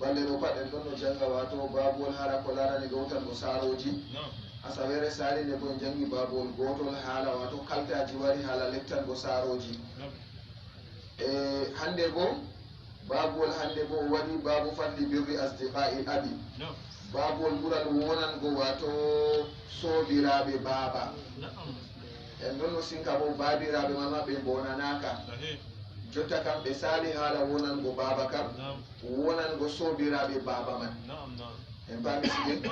balle ɗo pat en ɗon no janga wato babol haala ko larani gowtan ko saroji asawere sali nde bo en jangi babol gotol haala wato kaltaji wari haala lettan ko saroji hande bo babol hande bo waɗi babu fadli birri asdiqai abi babol ɓural wonango wato sobiraɓe baaba en ɗon no sinka bo babiraɓe mama ɓe bonanaka jotta kam ɓe sali haala wonango baaba kam wonango sobiraɓe baaba man en pami sige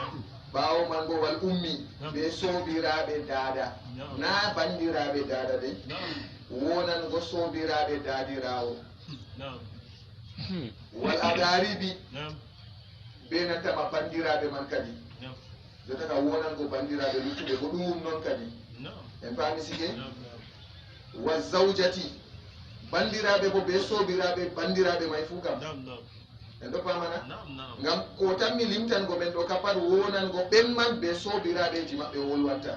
ɓawo man bo wal ummi ɓe sobiraɓe daada na bandiraɓe daada de wonango sobiraɓe daadirawo wal agaribi ɓe nantama bandiraɓe man kadi jotta ka wonango bandiraɓe luttuɓe ko ɗum noon kadi en pami sige wa zawjati bandiraɓe bo ɓe sobiraɓe bandiraɓe may fuu kam en ɗo pamana ngam ko tanmi limtango men ɗo kapat wonango ɓen man ɓe sobiraɓeji maɓɓe wolwanta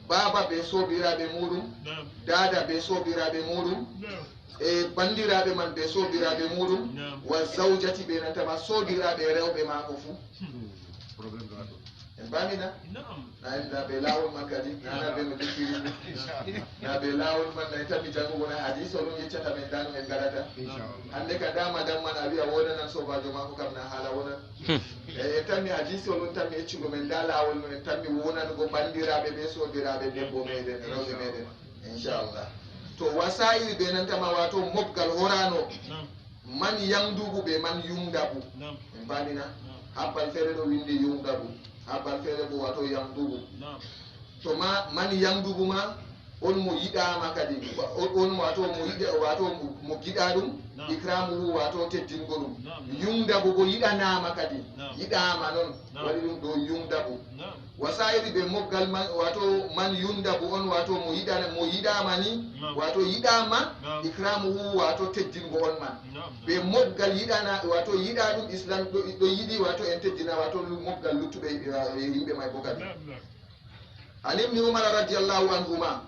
baba ɓe sobiraɓe muɗum dada ɓe sobiraɓe muɗum e bandiraɓe man ɓe sobiraɓe muɗum wa zawjati ɓe nantama sobiraɓe rewɓe mako fuu en bamina na ɓe lawol man kadi nana ɓe no dekkiri na ɓe lawol man nayi tanmi jangugona hadis o ɗum yeccata men dano en gaɗata hande ka da madame man a wiya wonanan sobajo mako kam na haala wonan en tanmi hadis o ɗum tanmi yeccugo men da lawol no en tanmi wonango bandiraɓe ɓe sobiraɓe debbo meɗen rewɓe meɗen inchallah to wasa'iri ɓe nantama wato mobgal horano man yamdugu ɓe man yumdabu en bamina habbal feere ɗo windi yumdabu habbal feere bo wato yamdugu to ma man yamdugu ma on mo yiɗama kadi on wato mo yiɗa wato mo giɗa ɗum ikramuhu wato teddingo ɗum yumdabu bo yiɗanama kadi yiɗama noon waɗi ɗum ɗo yumdabu wasa'iri ɓe moggal man wato man yumdabu on wato mo yiɗama ni wato yiɗama ikramuhu wato teddingo on man ɓe moggal yiɗana wato yiɗa ɗum islam ɗo yiɗi wato en teddina wato moggal luttuɓe yimɓe may bo kadi an ibni umar radiallahu anhuma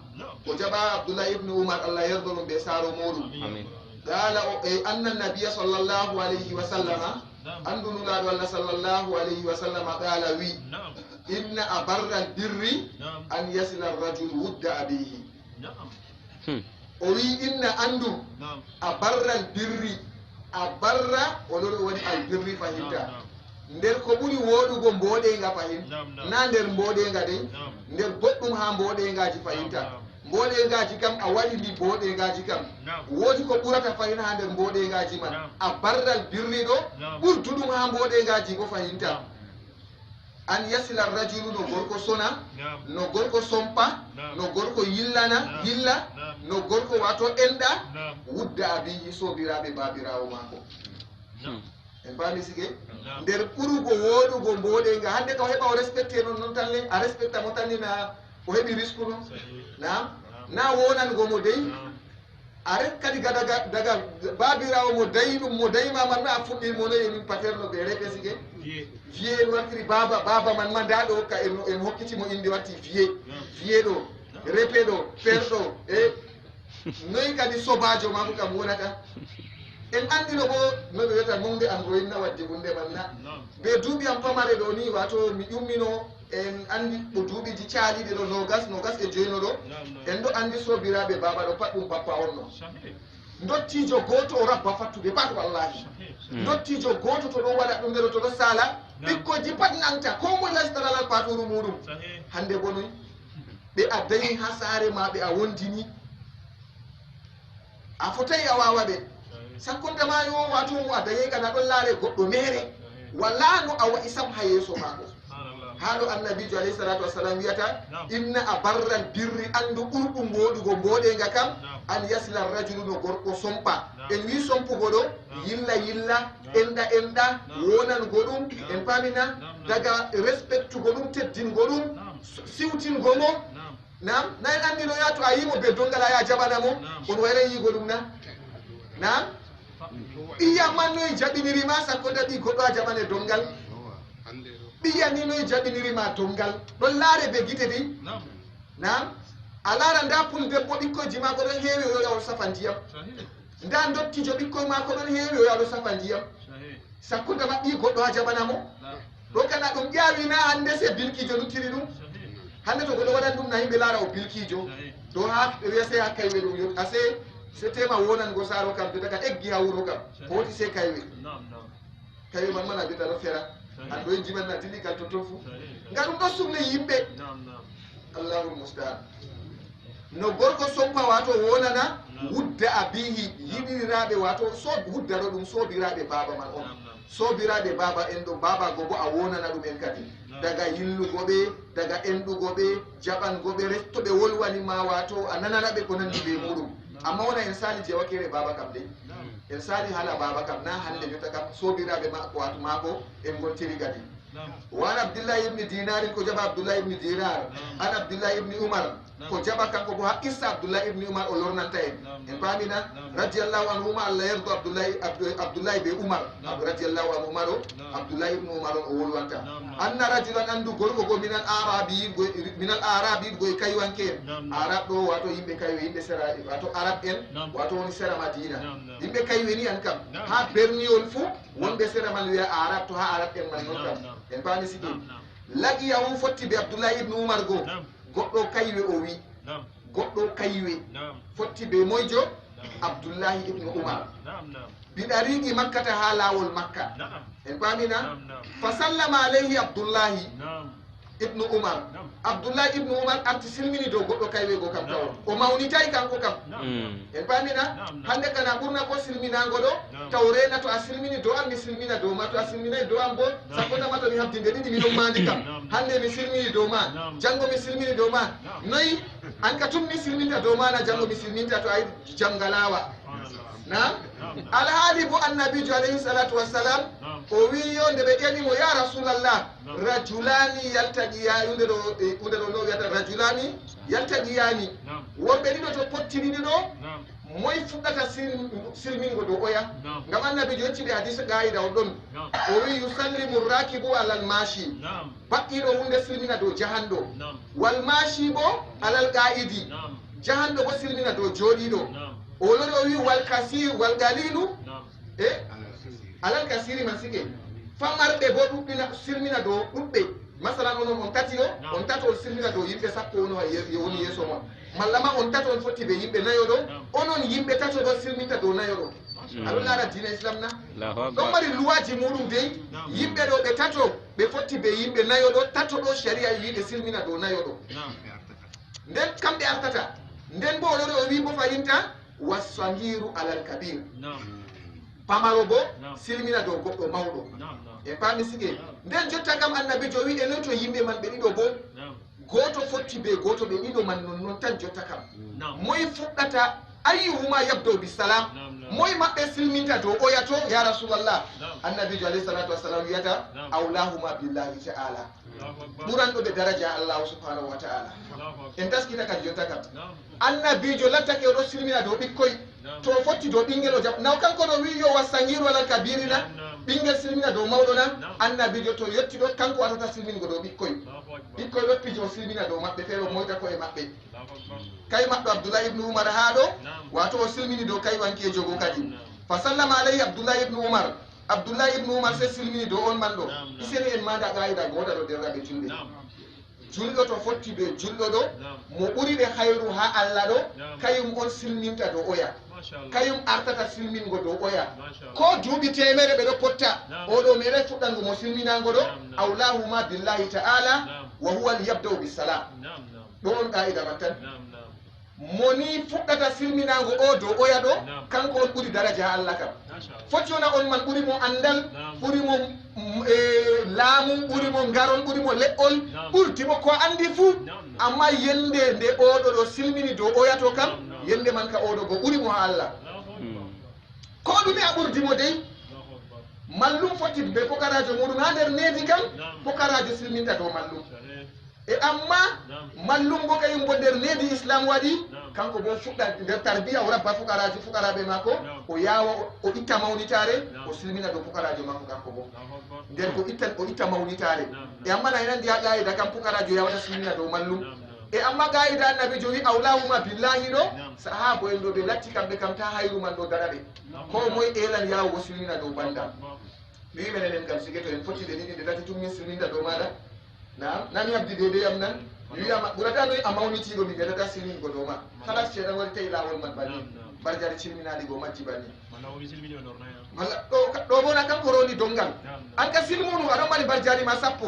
ko jaɓa abdoullah ibne oumar allah yerdo ɗum ɓe saaro muɗum qala anna nabiya sallllahu alayhi wa sallama andunulaɗo allah sallllahu alayhi wa sallama qala wi inna abarra l birri an yasila rajul wudda abihi o wi inna andu abarra l birri a barra oɗoɗo woni al birri fahinta nder ko ɓuri woɗugo mboɗenga fahin na nder mboɗenga de nder boɗɗum ha mboɗengaji fahinta mboɗengaji kam a waɗi ndi mboɗengaji kam woodi ko ɓurata fahin ha nder mboɗengaji man a barral birri ɗo ɓurduɗum ha mboɗengaji bo fahinta an yasila rajulu no gorko sona no gorko sompa no gorko yilla no gorko wato enɗa wudda abihi sobiraɓe babirawo mako en mbami sige nder ɓurugo woɗugo mboɗenga hande ka o heɓa o respecte noon tan le a respecta mo tan ni na o heɓi risque no na wonango mo dey a ret kadi daga babirawo mo dayi ɗum mo dayima na a fuɗɗirmo no emin paterno ɓe reɓe sige vieux en wartiri baba man ma nda ɗo hokka en hokkitimo inde watti vieux ɗo repe ɗo père ɗo e noyi kadi sobajo mako kam wonata en andino bo no ɓe wiyata munde am ɗo inna wadde hunde man na ɓe duuɓi am pamare ɗo ni wato mi ƴummino en andi ɗo duuɓiji caaliɗe ɗo nogas e joyno ɗo en ɗo andi sobiraɓe baba ɗo pat ɗum bappa on no dottijo goto o rabba fattude pat wallahi dottijo goto to ɗo waɗa ɗum nder to ɗo sala ɓikkoji pat nanta ko moe lastaralal paturu muɗum hande bo noy ɓe a dañi ha saare ma ɓe a wondini a fotayi a wawa ɓe sakkonde ma yo wato mo a dañi kana ɗon laare goɗɗo mere walla no a waɗi sam ha yeeso mako haɗo annabijo alayhi salatu wassalam wiyata inna a barral birri andu ɓurɗum woɗugo mboɗenga kam an yasila rajulu no gorko sompa en wi sompugo ɗo yilla enɗa wonango ɗum en pamina daga respectugo ɗum teddingo ɗum siwtingo mo nam na en andi no ya to a yimo be dongal a ya jaɓanamo on wayran yigo ɗum nam ɓiya man noyi jaɓinirima sakkonde ɓi goɗɗo a jaɓane dongal ɓiya ni noyi jaɓinirima dongal ɗon laare be gite di nam a laara nda pul debbo ɓikkoyji mako ɗon heewi o yawol safa ndiyam nda dottijo ɓikkoye mako ɗon heewi o yawol safa ndiyam sakkude maɓɓi goɗɗo ha jaɓanamo ɗo kana ɗum ƴaawina hannde se bilkijo luttiri ɗum hannde to goɗɗo waɗan ɗum na yimɓe laara o bilkijo to ha wiyase ha kaywe ɗum ase se tema wonango saaro kam to daga eggi ha wuro kam hoti se kaywe man mana bita ɗo fera an ɗo jiman na dili kal to ton fu nga ɗum ɗo sumle yimɓe allahul mustaan no gorko sompa wato wonana wudda abihi yiɗiriraɓe wato wuddaro ɗum sobiraɓe baba man on sobiraɓe baba en ɗo baba go bo a wonana ɗum en kadi daga yillugoɓe daga enɗugoɓe jaɓangoɓe restoɓe wolwanima wato a nananaɓe ko nandi be muɗum amma wona en sali je wakere baba kam de en sali hala baba kam na hande jotta kam sobiraɓe mako wato mako en gontiri gadi wan abdoullahi ibni dinarin ko jaɓa abdoullahi ibni dinar an abdoullahi ibni oumar ko jaɓa kanko bo ha qissa abdoullahi ibni oumar o lornanta en pamina radiallahu anhuma allah yerdo abdoullahi be oumar radiallahu anhuma ɗo abdoullahi ibni oumar on o wolwanta anna rajulan andu gorko go minal arabi goye kaywanke en arab ɗo wato yimɓe kaywe yimɓe sera wato arab en wato woni sera madina yimɓe kaywe ni an kam ha berniol fou wonɓe sera man wiya arab to ha arab en man non kam en paami sigi laqiyahu fotti be abdoullahi ibni oumar go goɗɗo kaywe o wi goɗɗo kaywe fotti be moyjo abdoullahi ibni oumar biɗariqi makkata ha lawol makka en paamina fa sallama alayhi abdoullahi ibnu oumar abdoullahi ibnu oumar arti silmini dow goɗɗo kaywe go kam tawon o mawnitay kanko kam en paamina hande kana ɓurna ko silminago ɗo taw rena to a silmini dow an mi silmina dow ma to a silminayi dow an bo sakkotama to mi habdinde ɗiɗi miɗon mandi kam hande mi silmini dow ma janggo mi silmini dow ma noyi an ka tum mi silminta dow ma na janggo mi silminta to ayi jamgalawa na alhaali bo annabijo alayhi salatu wassalam o wi yo nde ɓe ƴanimo ya rasulallah rajulani yaltaqiya hunde ɗo no wiyata rajulani yaltaqiyani wonɓe ɗiɗo to pottiriɗi ɗo moy fuɗɗata silmingo dow oya ngam annabijo yecciɗe hadisa gayida on ɗon o wi yusallimu rakibu alal mashi baɗɗiɗo hunde silmina dow jahanɗo wal mashi bo alal qa'idi jahanɗo bo silmina dow jooɗiɗo o lori o wi wal kasir wal galilu e alal kasiri man sike famarɓe bo ɗuɗɗina silmina dow ɗuɓɓe masalan onon on tati o on tato on silmina dow yimɓe sappo ono woni yeeso mon malla ma on tato on fotti ɓe yimɓe nayo ɗo onon yimɓe tato ɗo silminta dow nayo ɗo aɗon laara dina islam na ɗon mari luwaji muɗum dey yimɓe ɗo ɓe tato ɓe fotti ɓe yimɓe nayo ɗo tato ɗo sharia yiɓe silmina dow nayo ɗo nden kamɓe artata nden bo olori o wi bo fayinta wassangiru alal kabir pamaro bo silmina dow goɗɗo mawɗo e paami sige nden jotta kam annabijo wi enen to yimɓe man ɓe ɗiɗo bo goto fotti be goto ɓe ɗiɗo man non tan jotta kam moye fuɗɗata ayyuhuma yabdo bisalam moye maɓɓe silminta dow oyato ya rasulallah annabijo alayhi salatu wassalam wiyata awlahuma billahi taala ɓuranɗo ɓe daraja allahu subhanahu wa taala en taskita kadi jotta kam annabijo lattake oɗo silmina dow ɓikkoy to fotti dow ɓinguel o jam naw kanko no wi yo wassangiru alal kabirina ɓinguel silmina dow mawɗo na annabijo to yetti ɗo kanko watata silmingo dow ɓikkoy ɓikkoy ɗoppijo o silmina dow maɓɓe feere o moyta koye maɓɓe kay maɓɗo abdoullahi ibnu oumar ha ɗo wato o silmini dow kay wankejo go kadi fa sallama alayhi abdoullahi ibnu oumar abdoullahi ibnu oumar se silmini dow on man ɗo iseni en mada gayida goɗa ɗo derraɓe julɓe julɗo to fotti ɓe julɗo ɗo mo ɓuri ɓe hayru ha allah ɗo kayum on silminta dow oya kayum artata silmingo dow oya ko duuɓi temere ɓe ɗo potta oɗo meɗen fuɗɗango mo silminago ɗo awlahuma billahi taala wa huwa lyabdau bisalam ɗo on qa'ida man tan moni fuɗɗata silminago o dow oya ɗo kanko on ɓuri daraja ha allah kam foti wona on man ɓuri mo andal ɓuri mo laamu ɓuri mo ngaron ɓuri mo leɗɗol ɓurtimo ko andi fuu amma yende nde oɗo ɗo silmini dow oyato kam yende man ka oɗo go ɓuri mo ha allah ko ɗume a ɓurdimo dey mallum foti be pokarajo muɗum ha nder needi kam pokarajo silminta dow mallum e amma mallum bo kayum bo nder needi islam waɗi kanko bo fuɗɗa nder tarbiya o rabba fukaraɓe mako o yawa o itta mawnitare o silmina dow fukarajo mako kanko bo nden o itta mawnitare e amma na enandi ha gayida kam fukarajo yawata silmina dow mallum e amma gayida annabijo wi awlahuma billahi ɗo sahaba en ɗo ɓe latti kamɓe kam ta hayru man ɗo daraɓe ko moye elan yawugo silmina dow bandam mi menen en kam sike to en foti de ɗiɗi de tati tummin silminta dow maɗa nami habdi dede yam nan mi wiyama ɓurata noyi a mawnitiɗo mi ɓeɗata silmingo dow ma halas ceeɗan waɗi tawi lawol man banni barjari cilminaɗi go majji banni walla ɗo bona kanko roni dongal an ka silmunu aɗon mari barjari ma sappo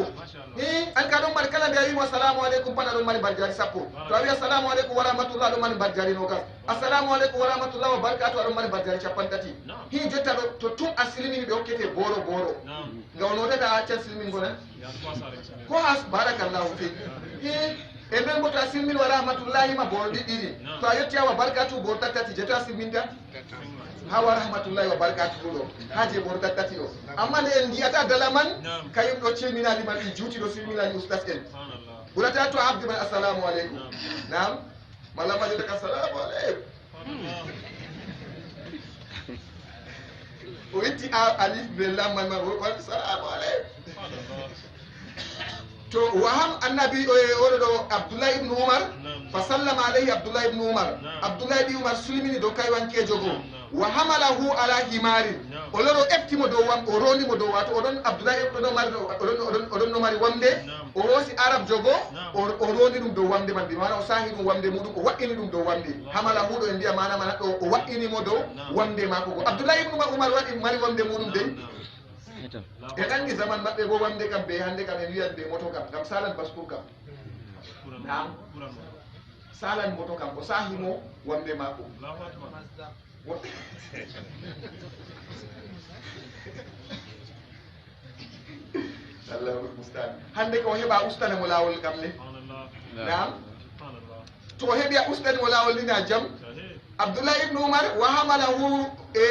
an ka ɗon mari kala nde a wimo assalamu aleykum pat aɗon mari barjari sappo to a wi assalamu aleykum wa rahmatullah aɗon mari barjari nogas assalamu aleykum wa rahmatullah wa barakatu aɗon mari barjari capantati hi jotta ɗo to tun a silmini ɓe hokkete boro boro ngaw notata a accan silmingo nan ko has barakallahu fi e nden bo to a silmini wa rahmatullahi ma boro ɗiɗɗiɗi to a yetti awa barakatu boro tattati je to a silminta ha wa rahmatullahi wa barakatuhu ɗo ha je boro tattati ɗo amma nde en jiyata dala man kayum ɗo cilminali man ɗi juuti ɗo silminani ustas en ɓurata to a habdi man assalamu aleykum nam malla majotaka assalamu aleykum o itti a alif be lamman ma waɗi assalamu aleykum to waham annabi oɗo ɗo abdoulahi ibnu oumar fa sallama alayhi abdoulahi ibnu oumar abdoulahi ɗi oumar sulmini dow kaywankejo goo wa hamalahu ala himarin o loro eftimo dow wam o ronimo dow wato oɗon abdoulahi oɗon no mari wamde o hoosi arab jogo o roni ɗum dow wamde man mana o sahi ɗum wamde muɗum o wa'ini ɗum dow wamde hamalahu ɗo en mbiya mana mana ɗo o wa'inimo dow wamde mako go abdoulahi ibnu oumar waɗi mari wamde muɗum dey e ɗangi zaman maɓɓe bo wamde kam be hande kam en wiyan be moto kam gam salan bascour kam nam salan moto kam o sahimo wamde mako allahul mustan hande ko heɓa ustanemo lawol kam ne nam to heɓi a ustanemo lawol ni na jaam abdoulahi ibnu oumar wa hamalahu e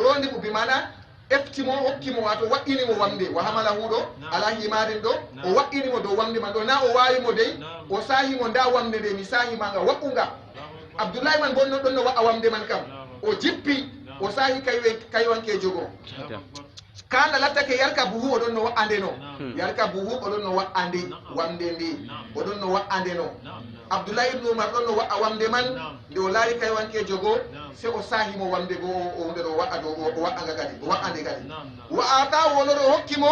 rondi ko bimana eftimo hokkimo wato wa'inimo wamde wa hamalahu ɗo ala himarin ɗo o wa'inimo dow wamde man ɗo na o wawimo dey o sahimo nda wamde nde mi sahimaga wa'unga abdoulahi man bonno ɗon no wa'a wamde man kam o jippi o sahi kaywanke jogo kanda lattake yarka buhu oɗon no wa'ande no yarka buhu oɗon no wa'ande wamde nde oɗon no wa'ande no abdoulahi ibnu oumar ɗon no wa'a wamde man nde o laari kaywanke jogo se o sahimo wamde go o hunde ɗo wa'a ɗo o wa'anga kadi o wa'ande kadi wa atahu wono ɗo hokkimo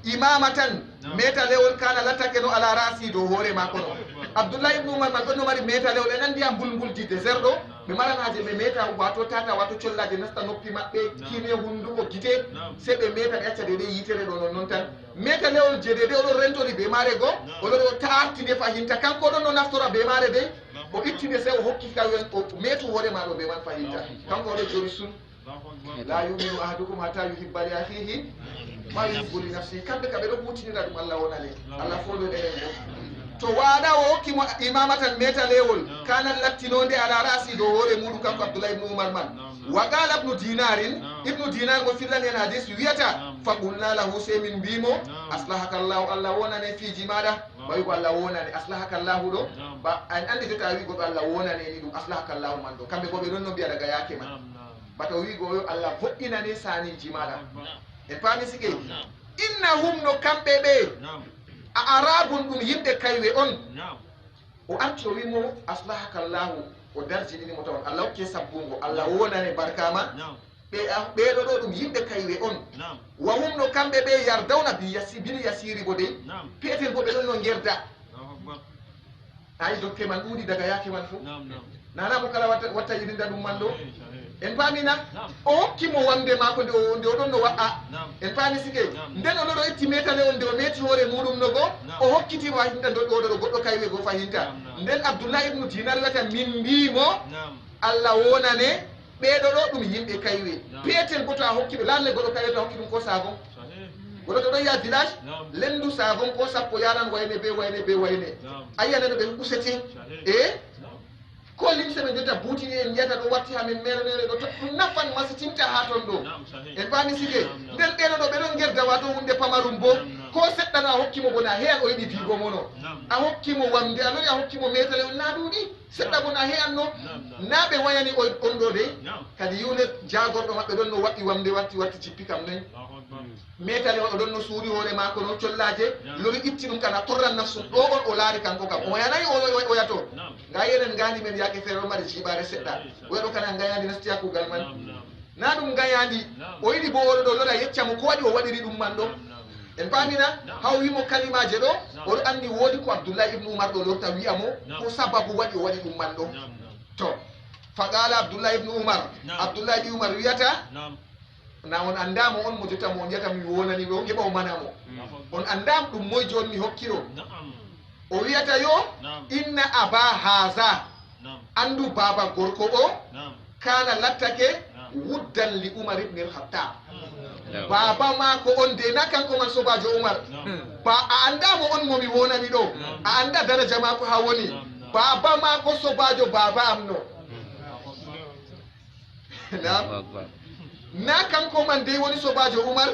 imama tan metalewol kana lattake no ala rasi dow hoore mako no abdoulahi ibnu oumar man ɗon no mari metalewol en andi yam bulbuldi désert ɗo ɓe maranaje ɓe meta wato tata wato collaje nasta noppi maɓɓe kine hunduko guite se ɓe meta ɓe acca dede yitere ɗo non tan metalewol je dede oɗon rentori be mare go oɗo ɗo tartide fahinta kanko ɗon no naftora be mare dey o ittide se o hokki kawen o metu hoore maɗo be man fahinta kanko oɗo jori sun la yuminu ahadukum hatta yuhibba li akhihi ma yuhibbu li nafsihi kamɓe ka ɓe ɗo hutinira ɗum allah wonale allah foɗo ɗenen bo to waɗa o hokkimo imamatan metalewol kanan lattinode ala rasi dow hoore muɗum kanko abdoulahi ibnu oumar man wa qala ibnu dinarin ibnu dinar mo fillani en hadis wiyata fa qulna lahu se min mbimo aslahaka llahu allah wonane fiiji maɗa ɓawi ko allah wonane aslahaka llahu ɗo ba en andi jota wi goɗo allah wonane ni ɗum aslahaka llahu man ɗo kamɓe bo ɓe ɗon no mbiya daga yake man bata wigo yo allah vo'inane saniji maɗa en paami sike innahum no kamɓe ɓe a arabun ɗum yimɓe kaywe on o arti o wimo aslahaka llahu o darjinimo tawon allah hokke sabbungo allah wonane barkama ɓeɗo ɗo ɗum yimɓe kaywe on wa hum no kamɓe ɓe yardawna bil yasiri bo dey peetel bo ɓe ɗon no gerda ayi dokke man ɗuuɗi daga yake man fo nana mo kala watta yirinda ɗum man ɗo en paamina o hokkimo wamde mako nde oɗon no wa'a en paami sike nden oɗo ɗo itti metane on nde o meti hoore muɗum no go o hokkitimo fahinta oɗo ɗo goɗɗo kaywe go fahinta nden abdoullah ibnu dinar wiyata min mbimo allah wonane ɓeɗo ɗo ɗum yimɓe kaywe peetel bo to a hokkiɓe lalle goɗɗo kaywe to a hokki ɗum ko savon goɗɗo to ɗon yiya village lendu savon ko sappo yaran wayne be wayne be wayne ayiyane no ɓe usete e ko limse ɓe jotta buutini en yiyata ɗo watti hamin merenere ɗo ɗum nafan masitinta ha toon ɗo en paami sike nden ɓeɗo ɗo ɓeɗon gerda wato hunde pamarum bo ko seɗɗano a hokkimo bona heyan o yiɗi fiigo mono a hokkimo wamde a lori a hokkimo metale on na ɗuuɗi seɗɗa bona heyanno na ɓe wayani on ɗo de kadi yiwne jagorɗo maɓɓe ɗon no waɗi wamde watti cippi kam noyi metale on oɗon no suuri hoore mako no collaje lori itti ɗum kana torran nafsu ɗo on o laari kanko kam o wayanayi o yato nga yenen gandi men yake feere o mari jiɓare seɗɗa oyaɗo kana gayandi nastiya kugal man na ɗum gayandi o yiɗi bo oɗo ɗo lora yeccamo ko waɗi o waɗiri ɗum man ɗo en pamina haw wimo kalimaje ɗo oɗo andi woodi ko abdoullahi ibnu oumar ɗo lorta wiyamo ko sababu waɗi o waɗi ɗum man ɗo to faqala abdoullahi ibnu oumar abdoullahi ibnu oumar wiyata na on andamo on mo jotta mo jiyata mi wonani ɗo heɓa o manamo on andam ɗum moye joni mi hokkiro o wiyata yo inna aba haza andu baba gorko o kana lattake wuddan li oumar ibne l khattab baba mako on de na kanko man sobajo oumar ba a andamo on momi wonani ɗo a anda daraja mako ha woni baba mako sobajo baba am no na kanko man de woni sobajo oumar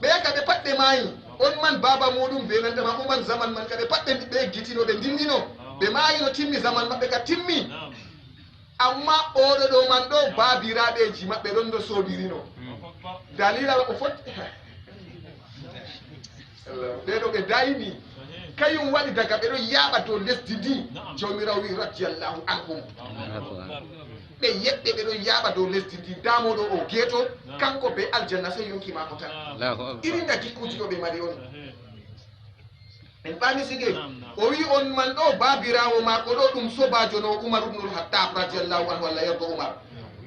ɓe yaka ɓe pat ɓe maayi on man baba muɗum be nantama oumar zaman man ka ɓe pat ɓe gitino ɓe dindino ɓe maayino timmi zaman maɓɓe ka timmi amma oɗo ɗo man ɗo babiraɓeji maɓɓe ɗon ɗo sobirino dalila o fot ɓeɗo ɓe dayini kayum waɗi daga ɓeɗo yaɓa dow lesdi ndi jawmirawo wi radiallahu anhum ɓe yeɓɓe ɓeɗo yaɓa dow lesdi ndi damoɗo o geeto kanko be aljanna sey yonki mako tan irinda gikkuji ɗo ɓe mari on en ɓami sige o wi on man ɗo babirawo mako ɗo ɗum sobajo no oumar ibnul hattab radiallahu anhu allah yerdo oumar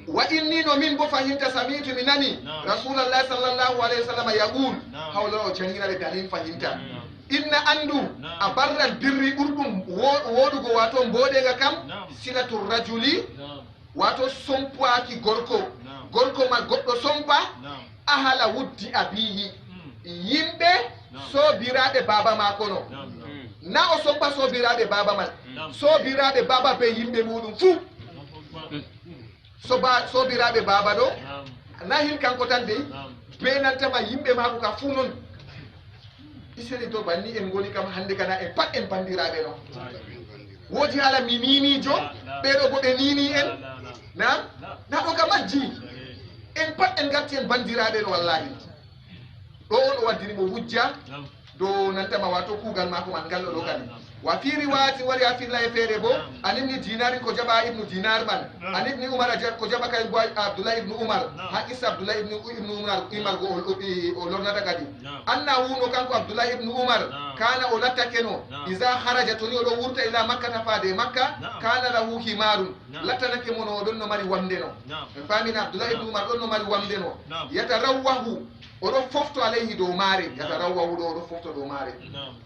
wa inni no min bo fahinta samitu mi nani rasulallah sallllahu alayhi wa sallam yaqul hawla o janginaɓe dalil fahinta inna andu a barral birri ɓurɗum woɗugo wato mboɗega kam silatu rajuli wato sompaki gorko ma goɗɗo sompa ahala wuddi abihi yimɓe sobiraɓe baba mako no na o sompa sobiraɓe baba man sobiraɓe baba be yimɓe muɗum fuu sobiraɓe baba ɗo na hin kanko tan dey be nantama yimɓe mako ka fuu non iseni to banni en goni kam hande kana en pat en bandiraɓe no woodi ala mi ninijo ɓeɗo bo ɓe nini en na ɗo ka majji en pat en garti en bandiraɓe no wallahi ɗo on o waddini mo wujja do nantama wato kuugal mako man ngal ɗo kadi wa fi riwayati wari ha fillaye feere bo an ibni dinari ko jaɓa ibnu dinar man an ibni oumar ko jaɓa kay bo abdoulah ibnu oumar ha issa abdoulah ibnu oumar go o lornata kadi anna wuno kanko abdoulah ibnu oumar kana o lattake no isa haraja toni oɗo wurta ila makka tafade makka kana lahu himarum lattanake mo no oɗon no mari wamde no en famina abdoulah ibnu oumar ɗon no mari wamde no yatarawwahu oɗo fofto alayhi dow maare yatarawwahu ɗo oɗo fofto dow maare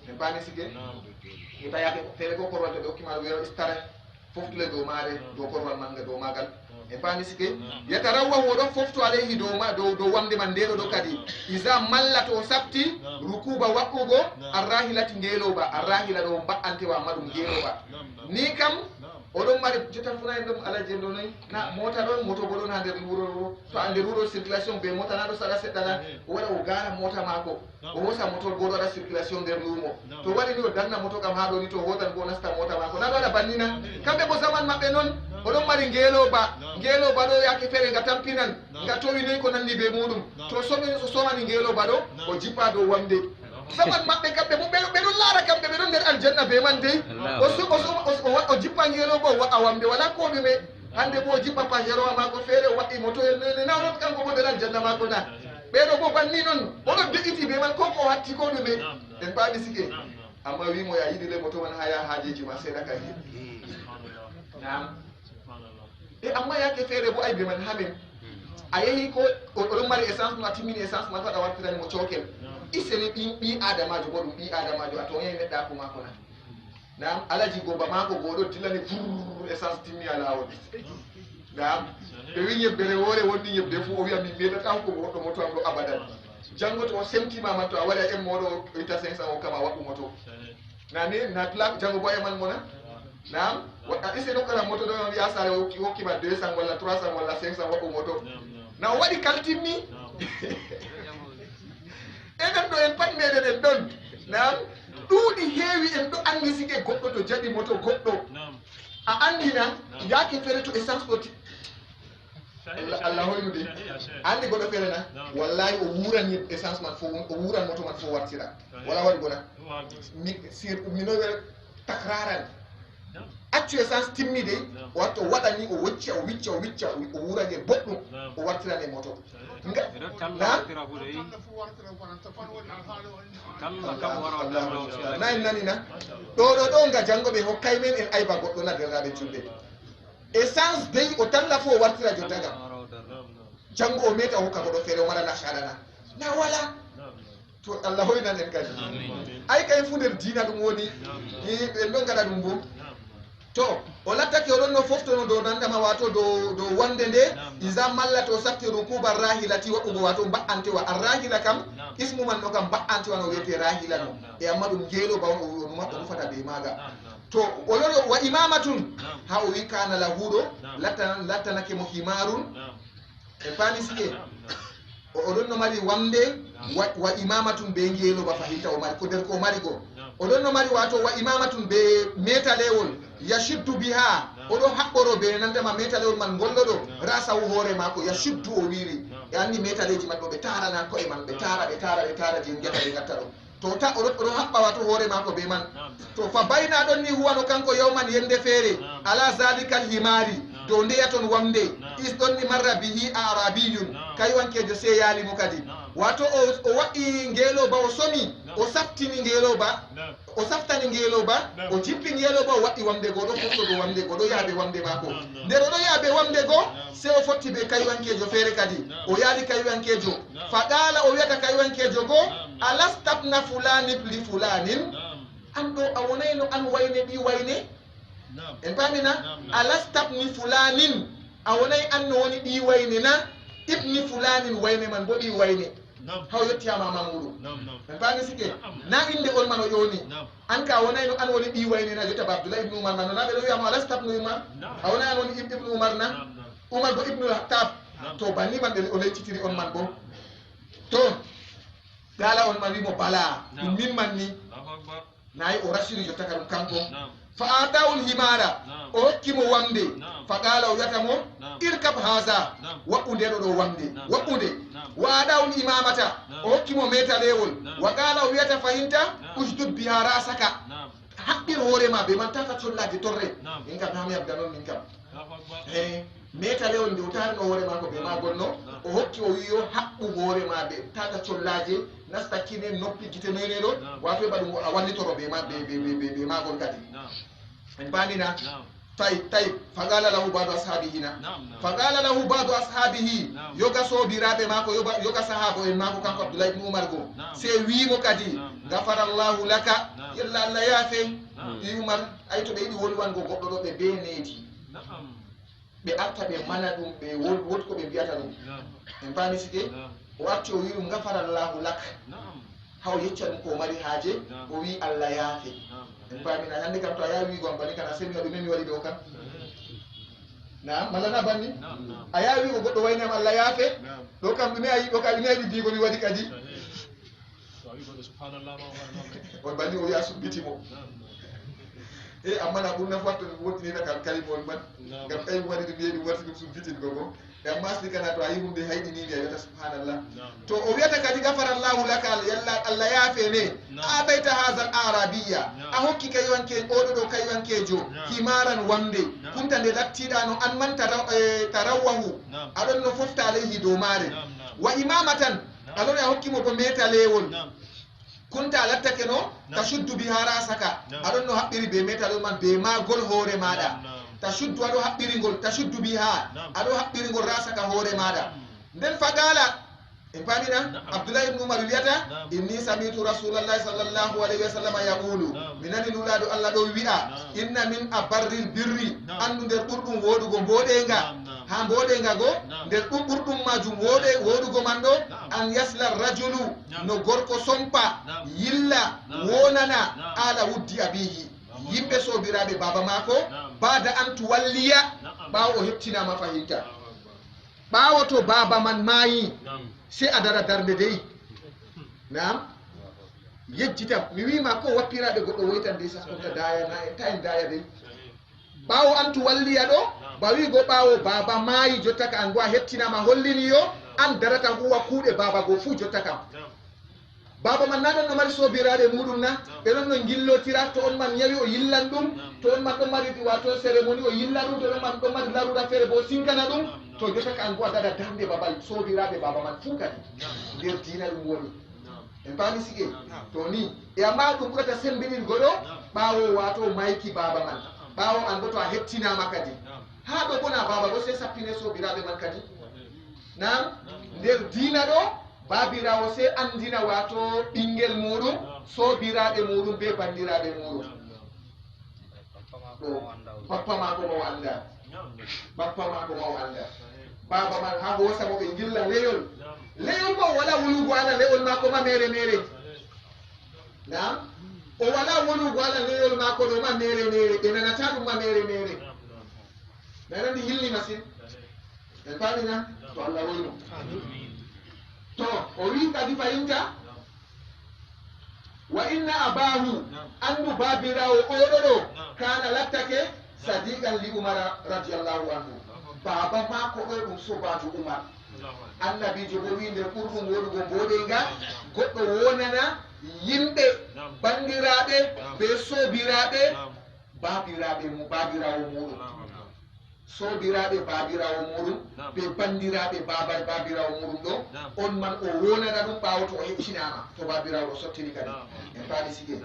en fami sige ita yake fere ko korwal to document wero istare foftule dow maare dow korwal manga dow magal e fami sike yatarawwa wodo fofto alayhi dow wamde man ndeɗo ɗo kadi isa malla to sabti rukuba waɓɓugo arrahilati ngeloba arrahila ɗo mba'antewa maɗum ngeloba ni kam oɗon mari jotta funayi ɗum alaji en ɗo noyi na mota ɗon moto bo ɗon ha nder wuro ɗo to a nder wuro circulation be mota na ɗo saɗa seɗɗana o waɗa o gara mota mako o hosa moto bo ɗo waɗa circulation nder lumo to waɗi ni o danna moto kam ha ɗo ni to hotan bo nasta mota mako na ɗo waɗa bannina kamɓe bo zaman maɓɓe noon oɗon mari ngeloba ɗo yake feere nga tampinan nga towi noyi ko nanni be muɗum to somani ngeloba ɗo o jippa dow wamde zaman maɓɓe kamɓe bo ɓeɗon laara kamɓe ɓeɗon nder aljanna be man dey o jippa ngelo bo waɗa wamde wala ko ɗume hande bo o jippa pageroa mako feere o waɗi moto na non kanko bo nder aljanna mako na ɓeɗo bo banni noon oɗo deƴiti be man koko o hatti ko ɗume en paami sike amma wimo ya yiɗi le moto man ha ya haajeji ma seeɗa kadi nam e amma yake feere bo ay be man hamen a yehi ko oɗon mari essence no a timmini essence man faɗa wartirani mo cokel iseni ɓi adamajo bo ɗum ɓi adamajo a to yehi neɗɗako mako na nam alaji goba mako goɗo dillani vur essence timmi a lawol nam ɓe wi ñebbere woore wonni ñebbe fo o wiya min mbiyetata hokko goɗɗo moto am ɗo abadan janggo to o semtima man to a waɗi a ƴemmoɗo o itta 500 o kam a waɗɗu moto nani na plaque janggo bo eman mona nam a ise nokkala moto ɗo ya sare hokkima 200 walla 300 walla 500 waɗɗu moto na o waɗi kaltimmi enen ɗo en pat meɗen en ɗon nam ɗuuɗi heewi en ɗo anndi sike goɗɗo to jaɓi moto goɗɗo a anndina yaake feere to essence ɗo allah hoynude anndi goɗɗo feere na wallahi o wuran essence man fo o wuran moto man fo wartira wala waɗi gona mino were takraran accu essence timmide watto waɗani o wicca o wurage boɗɗum o wartirane moto nayi nanina ɗo nga jangoɓe hokkay men en ayba goɗɗo na derraɓe julɓe essence dey o talla fo o wartira jottaga jango o meta o hokka goɗo feere o waɗa nasarana na wala to Allah hoynan en kadi ay kay fu nder diina ɗum woni ɓen ɗo gaɗa ɗum bo to o lattake oɗon no foftono dow nandama wato dow wonde nde isa mallata o satti rukuba rahilati waɗugo wato mba'antewa arrahila kam ismu man ɗo kam mba'antewa no wiyete rahila no e amma ɗum jeeloba on o numa o rufata be maga to oloɗo wa imamatun ha o wi kana lahuɗo lattanake mo himarun e pani sike oɗon no mari wamde wa imamatun be jeeloba fahinta o mari ko nder ko o mari go oɗon no mari wato wa imamatun be metalewol yashuddu biha oɗo haɓɓoro be nandema metalewol man golloɗo rasawu hoore mako yashuddu o wiri e andi metaleji man ɗo ɓe tarana koye man ɓe tara je gueta ɓe gatta ɗo to ta oɗo haɓɓa wato hoore mako be man to fa bayna ɗon ni huwano kanko yawman yende feere ala zalikal himari to ndeyaton wamde is ɗon ni marra bihi arabiyun kaywankejo se yaalimo kadi wato o waɗi ngeeloba o somi o saftini ngeeloba o saftani ngeeloba o jippi ngeeloba o waɗi wamde goo ɗo foftoɗo wamde goo ɗo yaaɓe wamde maako nder oɗo yaaɓe wamde goo se o fotti ɓe kaywankejo feere kadi o yaali kaywankejo faɗala o wiyata kaywankejo goo alastabna fulani li fulanin an ɗo a wonayno an wayne ɓi wayne en pamina alastabni fulanin a wonay an no woni ɓi wayne na ibni fulanin wayne man bo ɓi wayne haw yettiyama mamuɗum en pami sike na inde on man o ƴoni an ka wonayno an woni ɓi wayne na jotta ba abdoullah ibnu oumar nano na ɓeɗo wiyama alastabnu oumar a wonay an woni ibnu oumar na oumar bo ibnu hattab to banni man ɓe o leccitiri on man bo to dala on man wimo bala ɗum min man ni nayi o rasiri jotta ka ɗum kanko fa atawul himara o hokkimo wamde fa qala o wiyata mo irkab hasa waɓɓude ɗo ɗo wamde waɓɓude wa aɗawul imamata o hokkimo metalewol wa qala o wiyata fahinta usdud biha rasaka haɓɓir hoorema be man tata collaji torre min kam hami abda noon min kam e metalewol nde o tarino hoorema ko be ma gonno o hokki o wiyo haɓɓu hoorema be tata collaje nasta kine noppi gite noyneɗo wato ɓa ɗum a wallitoro be magol kadi en bandina tay faqala lahu badu ashabihina faqala lahu badu ashabihi yoga sobiraɓe mako yoga sahabo en mako kanko abdoulah ibne oumar go se wimo kadi gafarallahu laka yalla allah yaafe i oumar ay to ɓe yiɗi wolwango goɗɗo ɗo ɓe be needi ɓe arta ɓe mana ɗum ɓe wot ko ɓe mbiyata ɗum en pami sike o arti o wi ɗum gafarallahu lak haw yecca ɗum ko mari haaje o wi allah yaafe en pamina hande kam to a yawi wigo am bani kana semina ɗume mi waɗi ɗo kam na malla na banni a yawi wigo goɗɗo waynam allah yaafe ɗo kam ɗume a yi ɗo ka ɗume aɗi digo mi waɗi kadi on banni o wiya subbitimo e amma na ɓurna fatto wottinita kam kalimol man ngam tawi waɗi ɗum wiye ɗum warti ɗum subbitingo go e amma sli kana to a yi hunde hayɗinini a wiyata subhanallah to o wiyata kadi gafarallahu laka yalla allah yaafe ne a ɓeyta hasal arabiya a hokki kaywanke oɗo ɗo kaywankejo himaran wamde punta nde lattiɗa no an man tarawwahu aɗon no fofta alayhi dow maare wa imamatan alon a hokkimo bo metalewol kunta lattake no tashuddu biha rasaka aɗon no haɓɓiri be metalewol man be magol hoore maɗa tashuddu aɗo haɓɓiringol tashuddu biha aɗo haɓɓiringol rasaka hoore maɗa nden faqala en pamina abdoulah ibne oumar wiyata inni samitu rasulallahi sallllahu alayhi wa sallam yaqulu mi nani nulaɗo allah ɗo wi'a inna min abarril birri andu nder ɓurɗum woɗugo mboɗenga ha mboɗenga go nder ɗum ɓurɗum majum woɗugo man ɗo an yasla rajulu no gorko sompa yilla wonana ala wuddi abihi yimɓe sobiraɓe baba mako bada an tuwalliya ɓawo o heptinama fahinta ɓawo to baba man maayi se a dara darde dey nam yejjitam mi wima ko wappiraɓe goɗɗo woytan dey saskonta daya na en ta en daya dey ɓawo an tuwalliya ɗo ba wigo ɓawo baba maayi jotta ka an go a hettinama hollini yo an darata huwa kuuɗe baba go fuu jotta kam baba man naɗon no mari sobiraɓe muɗum na ɓe ɗon no gillotira to on man yawi o yillan ɗum to on man ɗo mari wato cérémonie o yilla ɗum to on man ɗo mari larura feere bo sinkana ɗum to jota ka an go a daɗa darde babal sobiraɓe baba man fuu kadi nder dina ɗum woni en paami sige to ni e amma ɗum ɓurata sembiɗirgo ɗo ɓawo wato mayki baba man ɓawo an bo to a hettinama kadi ha ɗo bona baba bo sey sappine sobiraɓe man kadi nam nder dina ɗo babirawo sey andina wato ɓinguel muɗum sobiraɓe muɗum be bandiraɓe muɗum ɗo bappa mako mo anda bappa mako mo anda baba man ha hosamo ɓe gilla leyol leyol mo wala wulugo ala leyol mako ma mere mere nam o wala wulugo ala leyol mako ɗo ma mere mere ɓe nanata ɗum ma mere mere nanandi hilni masine en pamina to Allah woyno to o wi kadi fayinta wa inna abahu andu babirawo oɗo ɗo kana lattake sadiqan li umara radiyallahu anhu baba mako ɗo ɗum sobajo umar annabijo bo wi nder ɓurɗum woɗugo mboɗenga goɗɗo wonana yimɓe bandiraɓe be sobiraɓe babirawo muɗum sobiraɓe babirawo muɗum ɓe bandiraɓe babirawo muɗum ɗo on man o wonana ɗum ɓawo to o hettinama to babirawo o sottiri kadi en paami sige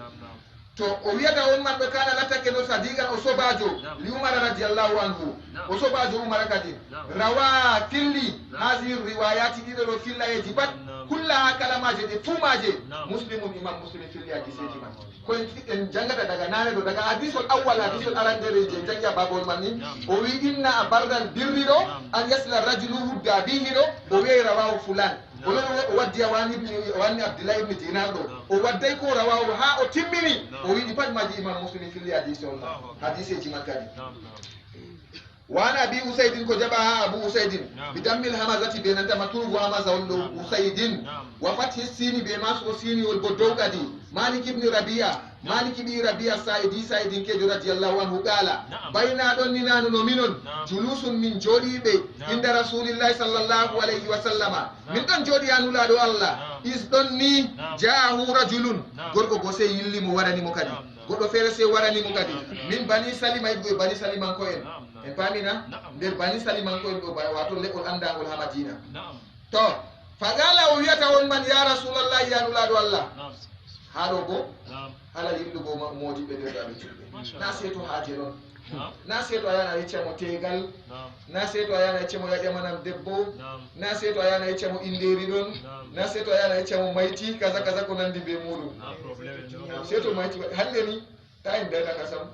to o wiyata on man ɓe kana lattake no sadiqan o sobajo li umara radiallahu anhu o sobajo umara kadi rawa filli hasi riwayati ɗiɗo ɗo fillayeji pat kullaha kalamaje ɗe fumaje muslimum imam muslim filli hadiseji man ko en jangata daga nane ɗo daga hadisol awwal hadisol arandere je jangi a babol man ni o wi inna a bardal birri ɗo an yasla rajulu hubbe abihi ɗo o wiyi rawahu fulan onon o waddi a wanni abdoulah ibne dinar ɗo o wadday ko rawahu ha o timmini o wiɗi pat maji imam muslim filli hadise on hadiseji man kadi وعن أبي أسيد كجبها أبو أسيد بدم الهمزة بينتا مطلوب همزة أسيد وفتح السين بماس السين والبدوغة دي مالك بن ربيعة مالك بن ربيعة سايد كجو رضي الله عنه قال بين أدننا نؤمن جلوس من جودي بي عند رسول الله صلى الله عليه وسلم من أن جودي أن لا الله إذ دني جاءه رجل غوركو غوسي يلي مو وراني مكادي غوركو فيري سي وراني مكادي من بني سليم أي بني سليم أنكو en pamina nder bani salimanko en ɗo wato leɓol andagol ha madina to fagala o wiyata on man ya rasulallah yanulaɗo allah ha ɗo bo hala yimɗugo modiɓe nder ɗaɓe julɓe na seeto haaje ɗon na seeto a yana yeccamo tegal na seeto a yana yeccamo yaƴamanam debbo na seeto a yana yeccamo inderi ɗon na seeto a yana yeccamo mayti kaza kaza ko nandi be muɗum seeto mayti hande ni ta en dayna kasam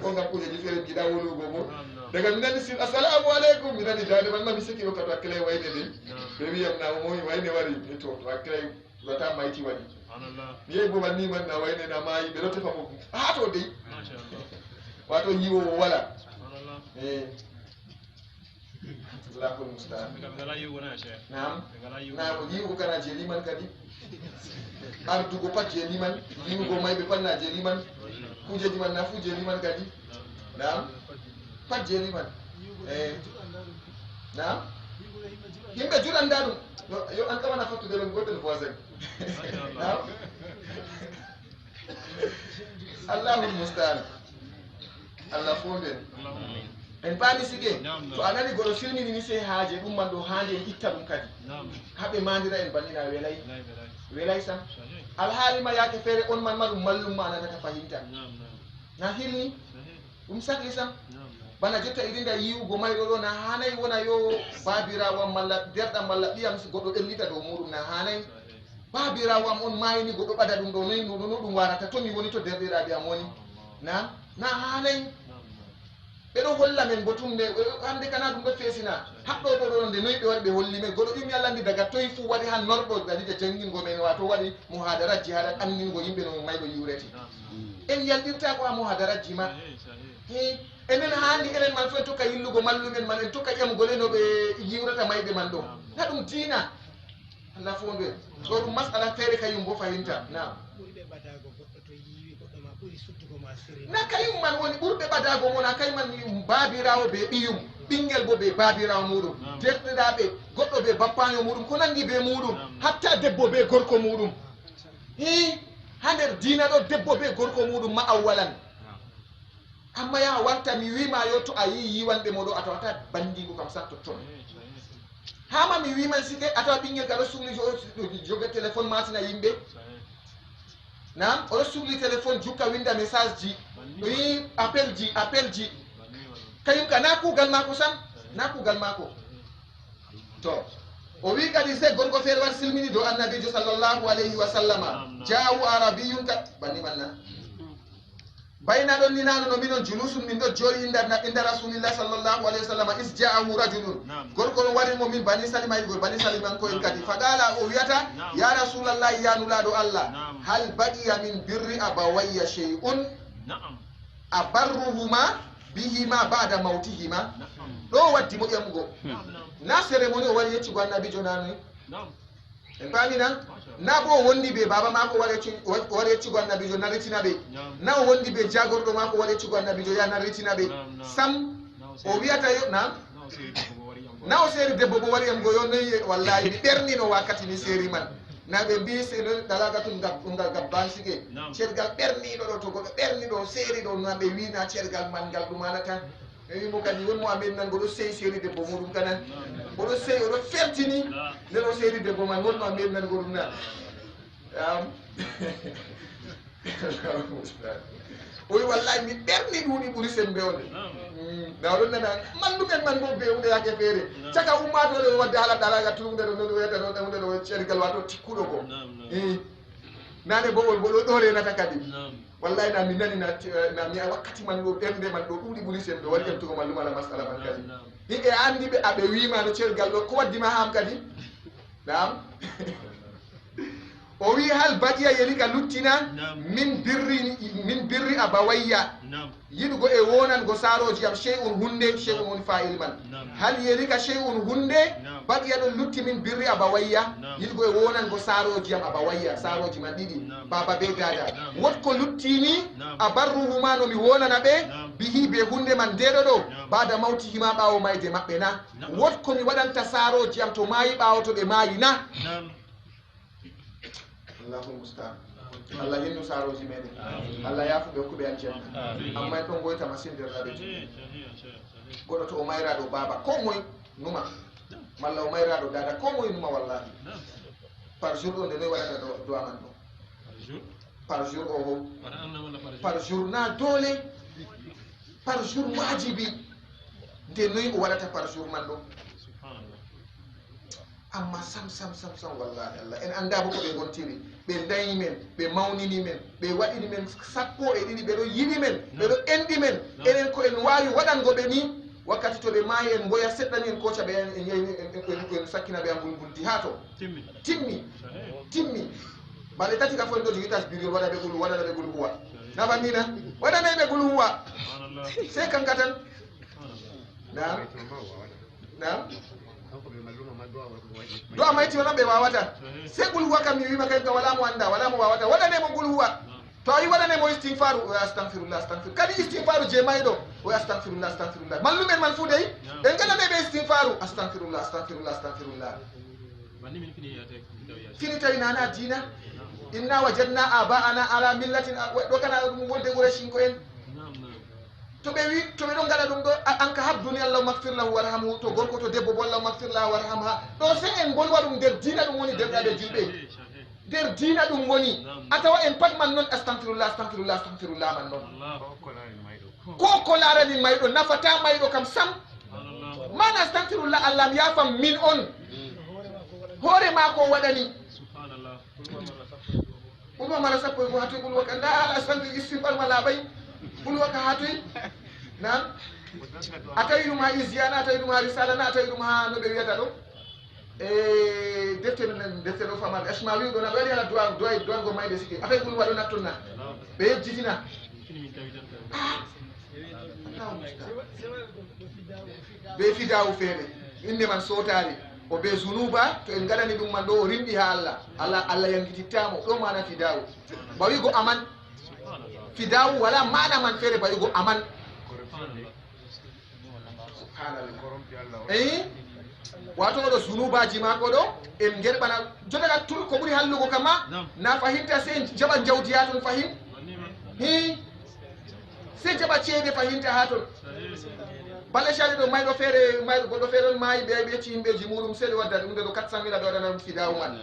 ko ngam kujeji feere giɗa wolugo mo daga mi nani sin assalamu aleykum mi nani dande man ma mi sikki ɗo kato hakkilay wayne nden ɓe wiyam na momi wayne wari to hakkilay wata mayti waɗi mi yehi boman ni man na wayne na maayi ɓe ɗo tefa mo ha to dey wato yiwowo wala lakol mustaan nam yiwugo kana je liman kadi ardugo pat je liman yiwugo mayɓe pat na je liman kujeji man na fu je liman kadi nam pat je liman nam yimɓe juɗanda ɗum yo an kamana fattude ɗon goɗɗel voisin nam allahul mustaan allah fonden en paami sige to a nani goɗo silmini ni sey haaje ɗum man ɗo hande en itta ɗum kadi haɓe mandira en bannina welay sam alhaalima yaake feere on man ma ɗum mallum ma nanata fahimta na hirni ɗum sahli sam bana jotta iringa yiwugo mayɗo ɗo na hanayi wona yo babirawo malla derɗam malla ɓiyam goɗɗo ɗellita dow muɗum na hanayi babirawo am on mayini goɗɗo ɓada ɗum ɗo noyi no ɗum warata to mi woni to derɗiraɓe am woni na hanayi ɓeɗo holla men bo tum nde hande kana ɗum ɗo feesina haɗɗo ɗo ɗo nde noyi ɓe waɗi ɓe holli men goɗɗo ɗum yallandi daga toye fuu waɗi han norɗo gadide jangingo men wato waɗi muhadaraji haɗa anningo yimɓe no mayɗo yiwrete en yalɗirta ko ha muhadaraji ma enen handi enen man fo en tokka yillugo mallumen man en tokka ƴamgole no ɓe yiwrata mayɓe man ɗo na ɗum diina allah fo nden ɗo ɗum masala feere kayum bo fahimta na na kayum man woni ɓurɓe ɓadago mo na kay man babirawo ɓe ɓiyum ɓinguel bo ɓe babirawo muɗum derɗiraɓe goɗɗo ɓe bappaño muɗum ko nandi be muɗum hatta debbo ɓe gorko muɗum hi hander dina ɗo debbo be gorko muɗum ma awwalan amma ya warta mi wima yo to a yi yiwanɓe moɗo a tawata bandigo kam sa totton hama mi wiman sike a tawa ɓinguel ka ɗo suhli joga téléphone masina yimɓe nam oɗo suhli téléphone jukka winda message ji wi appel ji kañum ka na kugal mako sam na kugal mako to o wi kadi se gorko feere wat silmini dow annabijo sallllahu alayhi wa sallama jaawu arabiyum ka banni manna bayna ɗon ni nano no minon julusum min ɗo jooɗi inda rasulillah sallllahu alayhi wa sallama is jaahu rajulun gorko ɗon warimo min bani salima yigo bani salimankoen kadi faqala o wiyata ya rasulallahi yanulaɗo allah hal baqiya min birri abawayya shey'un abarruhuma bihima ba'da mautihima ɗo waddi mo ƴamgo na cérémonie o wari yeccugo annabijo nanoy en pamina na bo o wondi be baba mako wari yeccugo annabijo narritina ɓe na o wondi be jagorɗo mako wari yeccugo annabijo ya narritina ɓe sam o wiyata yo na o seeri debbo bo wari yamgo yo noyi wallahi mi ɓernino wakkati mi seeri man na ɓe mbi seno dalagatum ngal gabban sige cergal ɓerniɗo ɗo to goɗo ɓerniɗo seeri ɗo na ɓe wina cergal man ngal ɗumanata ɓe wimo kadi wonmo amen nan goɗo seyi seeri debbo muɗum kanan oɗo seyi oɗo fertini nden o seeri debbo man wonmo amen nan goɗum na o wi wallahi mi ɓerni ɗuuɗi ɓuri sembe onde na oɗon nana mallumen man bo bewɗe yake feere caka ummatoɗe o wadde haala ɗalaga tulumde ɗo noɗo wiyata ɗo ɗamde ɗo cergal wato tikkuɗo ko nane bo ɗo ɗo renata kadi wallahi na mi nani na mi wakkati man ɗo ɓernde man ɗo ɗuuɗi ɓuri sembe waɗi ƴemtugo mallum ala masala man kadi hiɓe andi ɓe aɓe wima no cergal ɗo ko waddima ham kadi nam o wi hal baɗiya yeli ka luttina min birri abawayya yiɗugo e wonango saroji am shey'un hunde shey'un woni fa'il man hal yeli ka shey'un hunde baɗiya ɗon lutti min birri abawayya yiɗugo e wonango saroji am abawayya saroji man ɗiɗi baba be dada wotko luttini abarruhuma no mi wonana ɓe bihi be hunde man ndeɗo ɗo bada mawtihima ɓawo mayde maɓɓe na wotko mi waɗanta saroji am to maayi ɓawo to ɓe maayi na Allahul mustaan Allah hinnu saroji meɗen Allah yafuɓe hokkuɓe aljanna amma en ɗon goyta masine nder raɓe goɗɗo to o mayraɗo baba ko moye numa malla o mayraɗo dada ko moye numa wallahi par jour ɗo nde noyi waɗata do'a man ɗo par jour oho par jour na dole par jour wajibi nde noyi o waɗata par jour man ɗo amma sam wallahi Allah en anda bo ko ɓe gontiri ɓe dañi men ɓe mawnini men ɓe waɗini men sappo e ɗiɗi ɓeɗo yiɗi men ɓeɗo enɗi men enen ko en wawi waɗango ɓe ni wakkati to ɓe maayi en goya seɗɗani en koca ɓe en sakkina ɓe a mbulbuldi ha to timmi balɗe tati ka fo en ɗo joguitas biriol waɗaɓe ɓe huwa nafannina waɗanay ɓe gulu huwa se kanka tan nam do a mayti wona ɓe wawata se gul huwa kam mi wima kay ka wala mo anda wala mo wawata waɗanemo gul huwa to a yi waɗanemo istigfaru o astagfirullah kadi istigfaru je mayɗo o astagfirullah mallumen man fu dey ɓe gaɗane ɓe istigfaru astagfirullah fini tawi nana dina inna wajadna aba'ana ala millatin ɗo kana ɗum wolde gure shinko en to ɓe wi to ɓe ɗon gaɗa ɗum ɗo an ka habduni allahumma gfir lahu warhamhu to gorko to debbo bo allahumma gfir lahu warhamha ɗo se en bolwa ɗum nder dina ɗum woni derɗaɓe julɓe nder dina ɗum woni a tawa en pat man noon astagfirullah man noon ko larani mayɗo nafata mayɗo kam sam man astagfirullah allah mi yafam min on hoore ma ko waɗani ɓulwa mala sappo e go hatoy ɓulwa ka nda ala santi istifal ma laaɓay ɓulwa ka hatoy nan a tawi ɗum ha isiana a tawi ɗum ha risalana a tawi ɗum ha no ɓe wiyata ɗo e deftere ɗo famal asmawi ɗo na ɓe waɗi hala duwango mayde siki a tawi ɓulwa ɗo nattonna ɓe yejjitina ɓe fidawu feere inde man sotari o be zunuba to en gaɗani ɗum man ɗo o rimɗi ha allah yankitittamo ɗo mana fidawu bawigo aman fidawu wala mana man feere bawigo aman subhanallah eyi wato do sunubaji mako do en gerbana jodaga tul ko buri hallugo kama na fahimta sai jaban jawdiyatun fahim hi sai jaba cede fahimta haton balle shali do maydo fere maydo godo fere may be cimbeji muɗum sede wadda ɗum de do 400 000 do waɗana fidawu man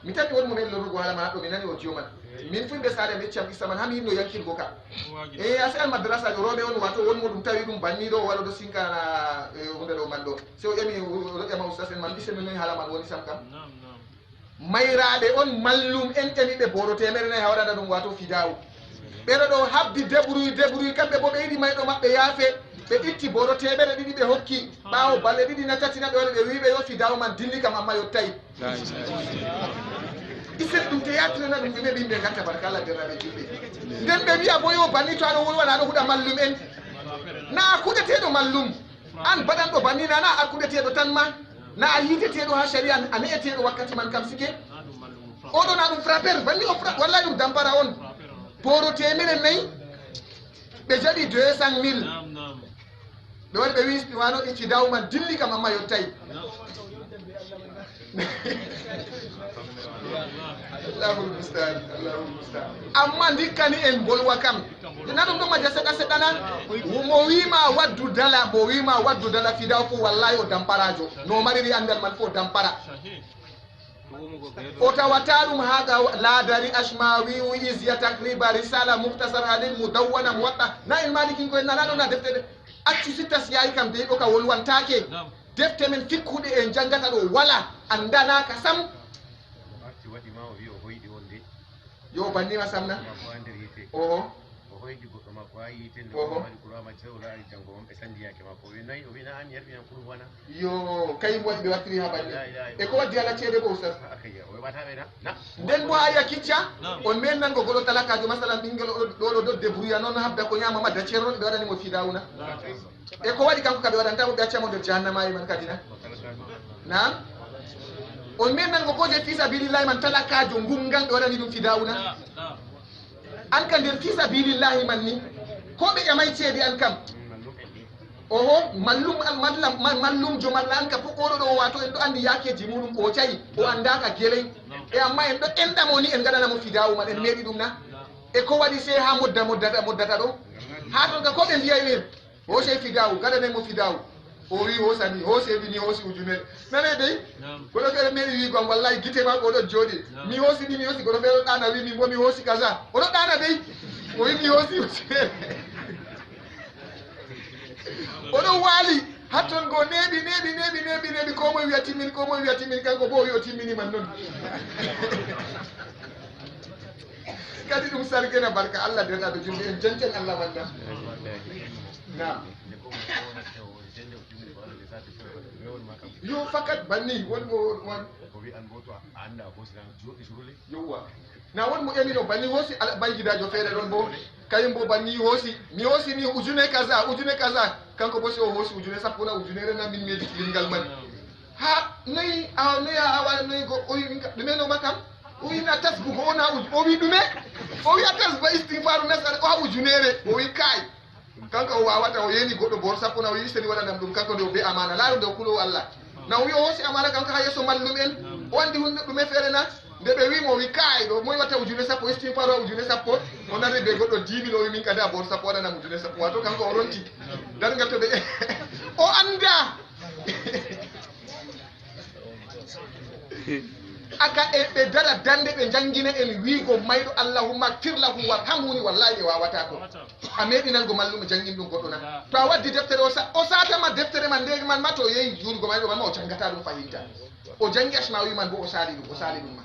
mi tati won mo en lorugo hala ma do mi nani o joman min fulɓe saare ɓe cam issa man hami yinno yankirgo ka e asi al madrasa jo roɓe on wato wonmo ɗum tawi ɗum banni ɗo waɗa ɗo sinkana hunde ɗo man ɗo so ƴami ƴama ustas en man ɓisemi noyi haala man woni sam kam mayraɓe on mallum en ƴamiɓe boro 400 ha waɗana ɗum wato fidawu ɓeɗo ɗo habdi débrouille kamɓe bo ɓe yiɗi mayɗo maɓɓe yaafe ɓe itti boro 200 ɓe hokki ɓawo balle 2 na tati na ɓe waɗa ɓe wiɓe yo fidawu man dilli kam amma yottayi isen ɗum te yatrena ɗum ɗume ɓimɓe gatta barkalla dernaɓe julɓe nden ɓe wiya bo yo banni to aɗo wolwana aɗo huɗa mallum en na a kuɗeteɗo mallum an baɗanɗo banni nana a kuɗeteɗo tan ma na a yiiteteɗo ha sharia a ne'eteɗo wakkati man kam sike oɗo na ɗum frappeur banni o wallay ɗum dampara on boro 400 ɓe jaɓi 200 000 ɓe waɗi ɓe wi wano ɗi fidawu man dilli kam amma yottayi Allahul mustaan amma dikkani en bolwa kam na ɗum ɗon maja seɗɗa seɗɗana mo wima waddu dala fidaw fo wallahi o damparajo no mariri andal man fo dampara o tawata ɗum haga laadari ashmawi isya takriba risala muhtasar halil mudawwana mo waɗɗa na en malikin koye nana ɗo na defte accu sittas yayi kam de ɗo ka wolwantake defte men fikkuɗe en jangata ɗo wala andanaka sam yo bannima samna o hoydi goɗɗo makko ha yitende waɗi kurama cewla janggo on ɓe sandiyake makko wi nayi o wina an yerɓiyan kuru wana yo kayim waɗi ɓe wattiri ha banni e ko waddi ala ceede bo ustas nden bo aya kicca on men nango goɗo talakajo masalan ɓinguel ɗoɗo do débrouilla noon habda ko ñama madda ceerno ɓe waɗanimo fidawuna e ko waɗi kanko ka ɓe waɗantamo ɓe accamo nder jahannama e man kadi na nam on men nango koje fisabilillahi man talakajo ngumgal ɓe waɗani ɗum fidawuna an ka nder fisabilillahi man ni ko ɓe ƴamay ceede an kam oho mallumjo malla an ka fof oɗo ɗo wato en ɗo andi yakeji muɗum o cayi o andaka gueley e amma en ɗo enɗamo ni en gaɗanamo fidawu man en meeɗi ɗum na e ko waɗi se ha moddata ɗo ha ton ka ko ɓe mbiyay men hoose fidawu gaɗanaymo fidawu o wi hosani hooseɓi ni hoosi ujunere nane dey goɗo feere meɗi wi gam wallahi guite ma oɗon jooɗi mi hoosi ɗi mi hoosi goɗo feere ɗana wi min bo mi hoosi kaza oɗo ɗana dey o wi mi hoosi ujunere oɗon waali hatton go neeɓi komoye wiya timmini kanko bo o wi o timminiman noon kadi ɗum sargena barka Allah derɗaɗo julde en jancen Allah wanda nam yo fakat banni wonmo yowa na wonmo ƴamino banni hoosi baygidajo feere ɗon bo kayum bo banni hoosi mi hoosi ni ujune kaza kanko bo si o hoosi ujune sappuna ujunere na min meedi limgal man ha noyi a waɗa noyi go o wi ɗume noma kam o wi na tasbu ko ona o wi ɗume o wi a tasba istigfaru nasare o ha ujunere o wi kay kanko o wawata o yeni goɗɗo bor sappuna o wi seni waɗanam ɗum kanko nde o be amana laaru nde o kulo Allah na o wi o hoosi amana kanko ha yesso mallum en o andi hunde ɗume feere na nde ɓe wimo o wi kay ɗo moy watta ujune sappo istigfaru ha ujune sappo o nari ɓe goɗɗo 10 000 o wi min kadi a bor sappo waɗanam ujune sappo wato kanko o ronti dargal to ɓe o anda aka ɓe dara dande ɓe jangina en wiigo mayɗo allahumma firlahu warhamhuni wallahi ɓe wawata ko a meɗinango mallumo jangin ɗum goɗɗo na to a waddi deftere o satama deftere man ndegi man ma to yehi juurgo mayɗo man ma o jangata ɗum fahinta o jangi asmawi man bo o sali ɗum ma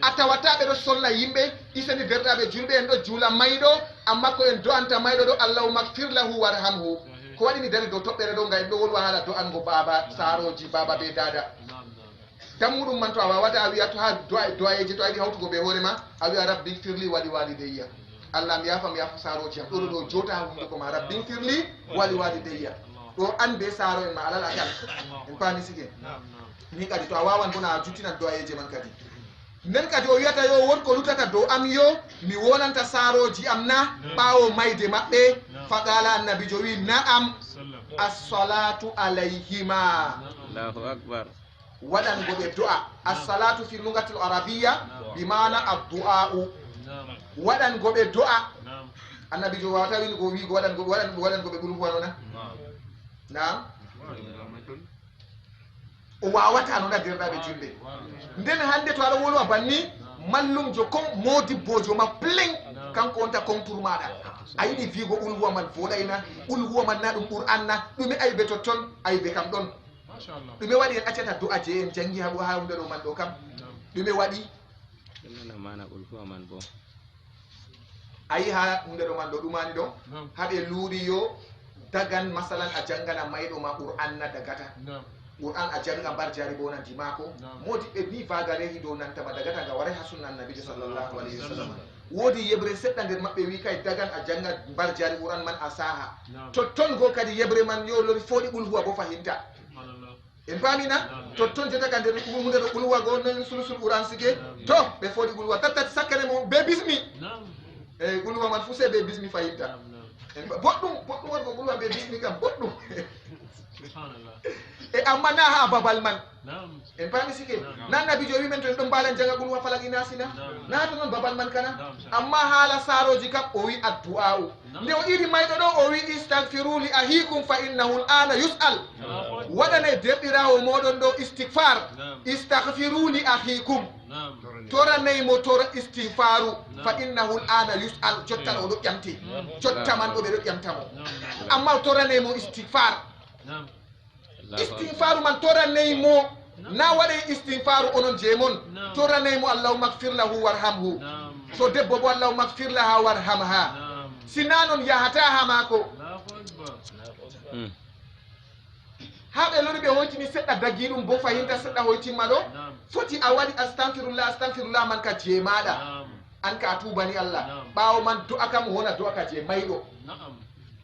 a tawata ɓe ɗo solla yimɓe isani derɗaɓe julɓe en ɗo juula mayɗo amma ko en do'anta mayɗo ɗo allahumma firlahu warhamhu ko waɗi mi dari dow toɓɓere ɗo nga en ɗo wolwa haala do'ango baba saroji baba be dada dammuɗum man to a wawata a wiya to ha doyeji to a yiɗi hawtugo ɓe hoore ma a wiya rabbin firli wali walideyya allah mi yafa saroji am ɗoɗo ɗo jota ha hunduko ma rabbin firli wali walideyya ɗo an be saro en ma alal akal en paami sigen ni kadi to a wawan bona a juttinan doyeji man kadi nden kadi o wiyata yo wonko lutata dow am yo mi wonanta saroji am na ɓawo mayde maɓɓe faqala annabijo wi na'am as-salatu alayhima Allahu akbar. waɗan goɓe du'a as-salatu fi lugatil arabiyya bi mana ad-du'a'u waɗan goɓe du'a annabi jo wata wini go wi go waɗan goɓe ɓuri wanona na o wawata no nadirɗaɓe julde nden hande to aɗa wolwa banni mallumjo kon modibbojo ma plein kanko wonta contour maɗa a yiɗi wigo ulhuwa man voɗayna ulhuwa man na ɗum qur'an na ɗume aybe totton aybe kam ɗon ɗume waɗi en accata du'a je en jangi ha hunde ɗo man ɗo kam ɗume waɗi mana ulhuwa man bo ayi ha hunde ɗo man ɗo ɗumani ɗo haɓe luuri yo dagan masalan a jangana mayɗo ma qur'an na dagata qur'an a janga mbar jari bo nanti mako modi ɓe ni vagarehi dow nantama dagata nga waray ha sunna annabijo sallllahu alayhi wa sallam woodi yebre seɗɗa nder maɓɓe wi kay dagan a janga mbar jari qur'an man a saha totton go kadi yebre man yo lori foɗi ɓulhuwa bo fahinta en pamina totton jotaka nder hunde ɗo ɓulhuwa go non sulsul qur'an sige to ɓe foɗi ɓulhuwa tattati sakkane mo be bismi eyyi ɓulhuwa man fu se be bismi fahinta boɗɗum wonko ɓulhuwa be bismi kam boɗɗum e amma na ha babal man en pami sike nan nabijo wimen to en ɗon mbalan janga ɓulhuwa falaki nasina na to noon babal man kana amma haala saroji kam o wi addu'a'u nde o iri mayɗo ɗo o wi istagfiru li ahikum fa innahu l'ana yus'al waɗane derɗirawo moɗon ɗo istigfar istagfiru li ahikum toranaymo tora istigfaru fa innahu l'ana yus'al jotta ɗo ɗo ƴamte jotta man ɗo ɓe ɗo ƴamtamo amma toranaymo istigfar istigfaru man toranaymo na waɗe istigfaru onon jeemon toranaymo allahumma gfir lahu warhamhu so debbo bo allahumma gfir laha warhamha sina noon yahata ha maako ha ɓe lori ɓe hoytini seɗɗa daggi ɗum bo fahinta seɗɗa hoytimma ɗo foti a waɗi astagfirullah man ka jeemaɗa an ka a tubani allah ɓawo man do'a kam wona do'a ka je mayɗo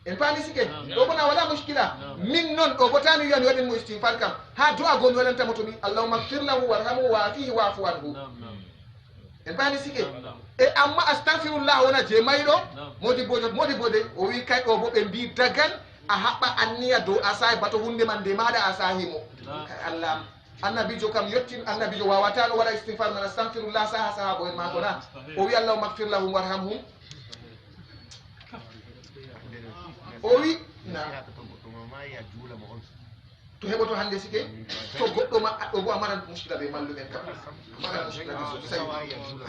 en paami sike ɗo bona wala muskila min noon ɗo bo tami wiya mi waɗinmo istigfar kam ha do'a go mi waɗantamo to mi allahumma gfir lahu warhamhu wa afihi wafu anhu en paami sike e amma astagfirullah wona je mayɗo modi de o wi kay ɗo bo ɓe mbi dagan a haɓɓa anniya dow a sahi bato hunde man nde maɗa a sahimo kay allah annabijo kam yettin annabijo wawata ɗo waɗa istigfar man astagfirullah saha bo en mako na o wi allahumma gfir lahum warhamhum o wi to heɓoto hande sike to goɗɗo ma ɗo bo a maran muskila ɓe mallumen kam maran muskila ɓe sosai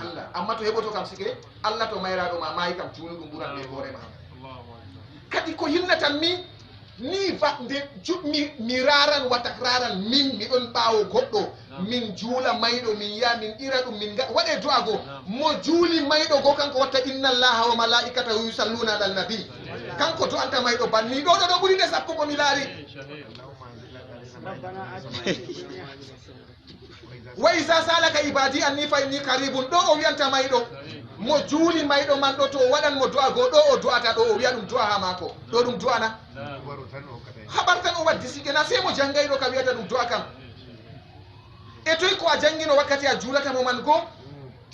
allah amma to heɓoto kam sike allah to mayraɗo ma mayi kam junuɗum ɓuran ɓe hoorema kadi ko yillatan mi ni nde mi raran watak raran min miɗon ɓaawo goɗɗo min juula mayɗo min yiya min ira ɗum min waɗe du'a go mo juuli mayɗo go kanko watta inna allaha wa malaikatahu yusalluna alal nabi kanko du'anta mayɗo banni ɗo ɓuri nde sappo ko mi laari wa iza salaka ibadi anni fa inni qaribun ɗo o wiyanta mayɗo mo juuli mayɗo man ɗo to o waɗanmo du'a go ɗo o du'ata ɗo o wiya ɗum du'a ha maako ɗo ɗum du'a na haɓar tan o waddi sike na sey mo janngayɗo ka wiyata ɗum du'a kam e toy ko a janngino wakkati a juulata mo man go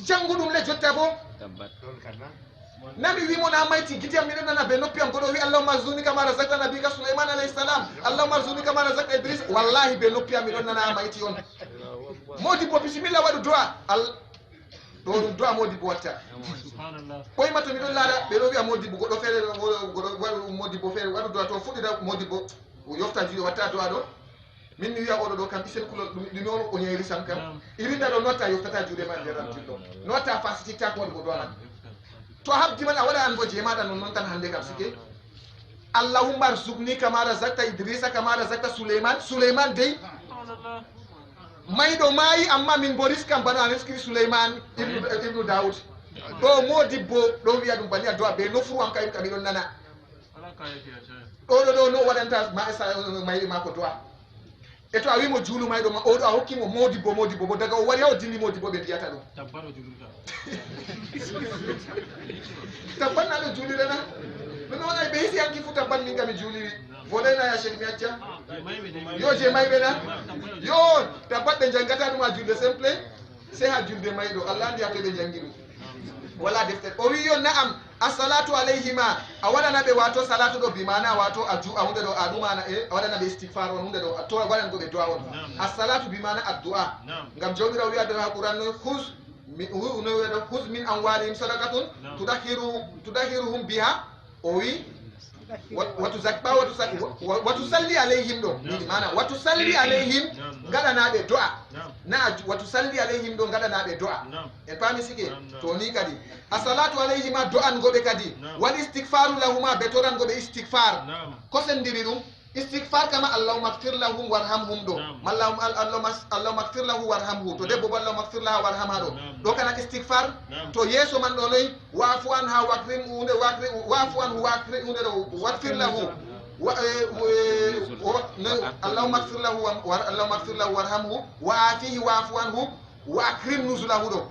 janngu ɗum le jotta bo nami wimo na mayti gidiyam miɗo nana be noppi am goɗo wi allahumma arzuqni kama razaqta nabika souleyman alayhi salam allahumma arzuqni kama razaqta idris wallahi be noppi am miɗon nana a mayti on modi bo bisimilla waɗu du'a ɗo ɗum du'a modi bo watta ɓoyma to miɗon laara ɓe ɗo wiya modi bo goɗɗo feere goɗo waɗu modi bo feere waɗu du'a to fuɗɗita modi bo o yofta juuɗe watta du'a ɗo min mi wiya oɗo ɗo kam isen kulol ɗume on o ñeyri sam kam irinda ɗo notta yoftata juuɗe ma nder ramtilɗo notta fasititta ko waɗi ko du'a man to habdi man a waɗa an bo jeemaɗa non noon tan hannde kam sike allahumma arzuqni kama razaqta idrissa kama razaqta souleyman dey mayɗo maayi amma min bo riskam bano a riskiri souleyman ibnu daoud ɗo modibbo ɗo wiya ɗum bani a do'a be nofuru am kayum kam miɗon nana ɗo no waɗanta mayɗi ma ko do'a e to a wimo juulu mayɗo ma oɗo a hokkimo modibbo bo daga o wari ha o dilli modibbo ɓe mbiyata ɗum tabban naɗo juulirana ɗum wonay ɓe hisi hanki fu tabban min kami juuliri voɗayna ya chek mi acca yo je mayɓe na yo tabbat ɓe janggata ɗum ha julde simple sey ha julde mayɗo allah andi ha to ɓe jangi ɗum wala deftere o wi yo na'am as-salatu alayhima awada nabe wato salatu do bi mana wato addu'a hunde do aduma awada nabe istighfar on hunde do to wadan go be du'a on as-salatu bi mana addu'a ngam jawmirawo wi addu'a Qur'an no khuz min amwalihim sadaqatun tudahiruhum biha o wi watusalli alayhim do ni mana watusalli alayhim gadanaɓe do'a na watusalli alayhim do gadanaɓe do'a en paami sike to ni kadi as-salatu alayhima do'an goɓe kadi wal istighfaru lahuma ɓe torangoɓe istighfar ko sendiri ɗum istighfar kama allahumma ighfir lahum warhamhum do allahumma ighfir lahu warhamhu to debbo bo allahumma ighfir laha warhamha do kana istighfar to yeso man do noy wa'fu anha wa'krim wa'fu anhu wa'krim do wa'kfir lahu allahumma ighfir lahu warhamhu wa'afihi wa'fu anhu wa'krim nuzulahu do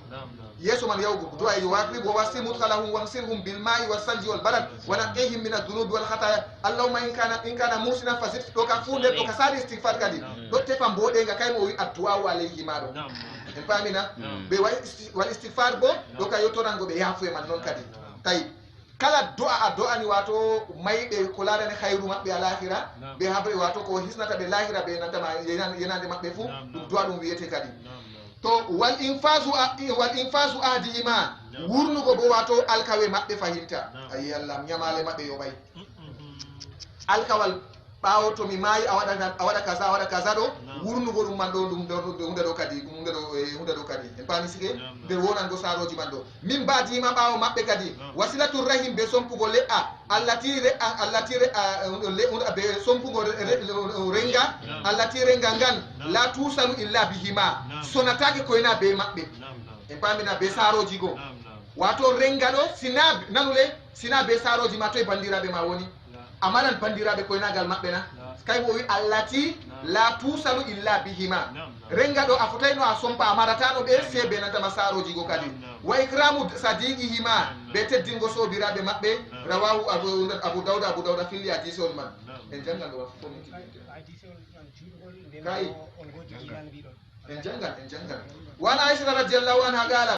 yeso man yawgo do ay waqrib wa wasim mudkhalahum wamsirhum bil ma'i was salji wal barad wa naqihim min adh-dhunub wal khataya allahumma in kana musina fazid do ka funde do ka sari istighfar kadi do tefa mbode nga kaymo wi addu'a wa alayhi ma do en pamina be wal istighfar bo do ka yotorango be yafu e man non kadi tay kala do'a ni wato maybe ko larane khairu mabbe alakhira be habre wato ko hisnata be lahira be nantama yenande mabbe fu dum do'a dum wiyete kadi to wal infasu adima wurnugo bo wato alkawe mabbe fahimta ayi Allah nyamale mabbe yo bay alkawal bawo to mi mayi awada kaza do wurnugo dum man do hunde do kadi hunde do kadi en pami sike de wonan go saroji man do min badima bawo mabbe kadi wasilatu rahim be sompugo le'a allati be sompugo renga allati renga ngan la tusalu illa bihima sonatake koyna be mabbe en pami na be saroji go wato renga do sina be saroji ma to bandirabe ma woni amanan bandirabe koynagal mabbe na kay mo wi allati la tusalu illa bihima renga do afutayno a sompa amaratano be sebe nanta masaroji go kadi wa ikramu sadiqihima be teddingo sobirabe mabbe rawahu abu dauda fil hadith on man en jangal do kai en jangal wana aisha radhiyallahu anha qala